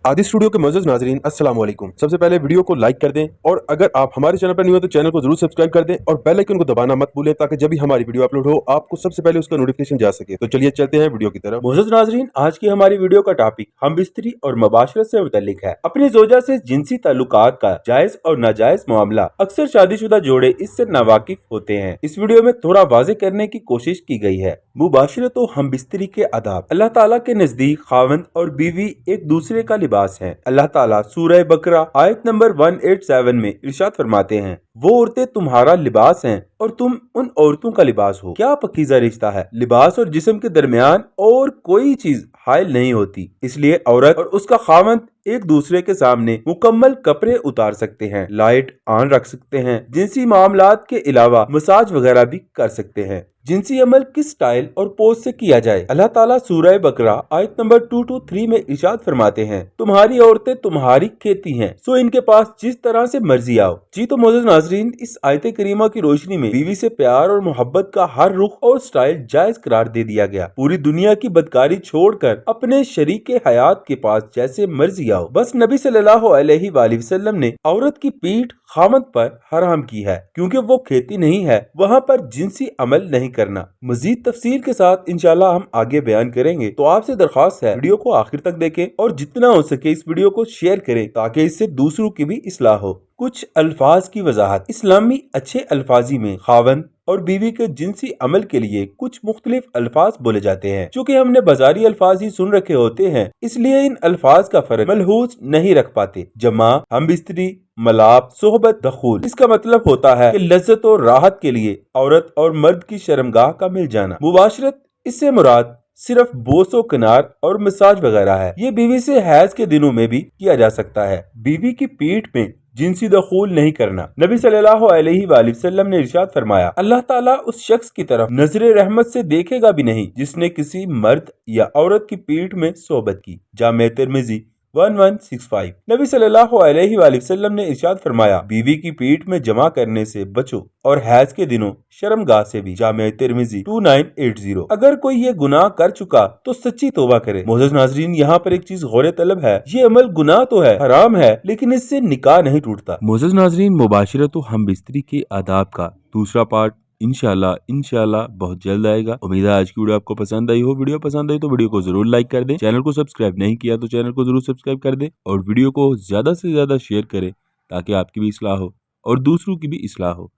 आदि स्टूडियो के मोअज़्ज़ज़ नाज़रीन अस्सलाम वालेकुम। सबसे पहले वीडियो को लाइक कर दें और अगर आप हमारे चैनल पर नहीं हो तो चैनल को जरूर सब्सक्राइब कर दें और बेल आइकन को दबाना मत भूलें ताकि जब भी हमारी वीडियो अपलोड हो आपको सबसे पहले उसका नोटिफिकेशन जा सके। तो चलिए चलते हैं वीडियो की तरफ। मोअज़्ज़ज़ नाज़रीन, आज की हमारी वीडियो का टॉपिक हम बिस्तरी और मुबाशरत से मुतल्लिक है। अपनी ज़ौजा से जिनसी ताल्लुकात का जायज और नाजायज मामला अक्सर शादीशुदा जोड़े इससे नावाकिफ होते हैं। इस वीडियो में थोड़ा वाज़े करने की कोशिश की गई है। मुबाशरत और हम बिस्तरी के आदाब। अल्लाह ताला के नजदीक खावंद और बीवी एक दूसरे का लिबास है। अल्लाह ताला सूरह बकरा आयत नंबर 187 में इरशाद फरमाते हैं, वो औरतें तुम्हारा लिबास हैं और तुम उन औरतों का लिबास हो। क्या पकीज़ा रिश्ता है। लिबास और जिस्म के दरमियान और कोई चीज हाइल नहीं होती, इसलिए औरत और उसका खावंद एक दूसरे के सामने मुकम्मल कपड़े उतार सकते हैं, लाइट ऑन रख सकते हैं, जिनसी मामलात के अलावा मसाज वगैरह भी कर सकते हैं। जिनसी अमल किस स्टाइल और पोज से किया जाए। अल्लाह ताला सूरह बकरा आयत नंबर 223 में इरशाद फरमाते हैं, तुम्हारी औरतें तुम्हारी खेती हैं, सो इनके पास जिस तरह से मर्जी आओ। जी तो मोअज़्ज़ज़ नाज़रीन, इस आयत करीमा की रोशनी में बीवी से प्यार और मोहब्बत का हर रुख और स्टाइल जायज करार दे दिया गया। पूरी दुनिया की बदकारी छोड़कर अपने शरीके हयात के पास जैसे मर्जी आओ। बस नबी सल्लल्लाहु अलैहि वसल्लम ने औरत की पीठ खामद पर हराम की है, क्योंकि वो खेती नहीं है, वहाँ पर जिनसी अमल नहीं करना। मजीद तफसील के साथ इंशाल्लाह हम आगे बयान करेंगे। तो आपसे दरख्वास्त है वीडियो को आखिर तक देखें और जितना हो सके इस वीडियो को शेयर करें ताकि इससे दूसरों की भी इस्लाह हो। कुछ अल्फाज की वजाहत। इस्लामी अच्छे अल्फाजी में खावंद और बीवी के जिनसी अमल के लिए कुछ मुख्तलिफ अल्फाज बोले जाते हैं। चूँकि हमने बाजारी अल्फाज ही सुन रखे होते हैं, इसलिए इन अल्फाज का फर्क मलहूज नहीं रख पाते। जमा, हम बिस्तरी, मलाप, सोहबत, दखूल। इसका मतलब होता है कि लज्जत और राहत के लिए औरत और मर्द की शर्मगाह का मिल जाना। मुबाशरत, इससे मुराद सिर्फ बोसो किनार और मसाज वगैरह है। ये बीवी से हैज के दिनों में भी किया जा सकता है। बीवी की पीठ में जिनसी दखूल नहीं करना। नबी सल्लल्लाहु अलैहि वसल्लम ने इरशाद फरमाया, अल्लाह ताला उस शख्स की तरफ नजरे रहमत से देखेगा भी नहीं जिसने किसी मर्द या औरत की पीठ में सोहबत की। जामे तिर्मिज़ी 1165। नबी सल्लल्लाहु अलैहि वसल्लम ने इरशाद फरमाया, बीवी की पीठ में जमा करने से बचो और हैज के दिनों शर्मगाह से भी। जामे तिर्मिज़ी 2980। अगर कोई ये गुनाह कर चुका तो सच्ची तौबा करे। मोअज़्ज़ज़ नाज़रीन, यहाँ पर एक चीज गौर तलब है, ये अमल गुनाह तो है, हराम है, लेकिन इससे निकाह नहीं टूटता। मोअज़्ज़ज़ नाज़रीन, मुबाशरत व हम बिस्तरी के आदाब का दूसरा पार्ट इंशाल्लाह बहुत जल्द आएगा। उम्मीद है आज की वीडियो आपको पसंद आई हो। वीडियो पसंद आई तो वीडियो को जरूर लाइक कर दें। चैनल को सब्सक्राइब नहीं किया तो चैनल को जरूर सब्सक्राइब कर दें और वीडियो को ज्यादा से ज्यादा शेयर करें ताकि आपकी भी इस्लाह हो और दूसरों की भी इस्लाह हो।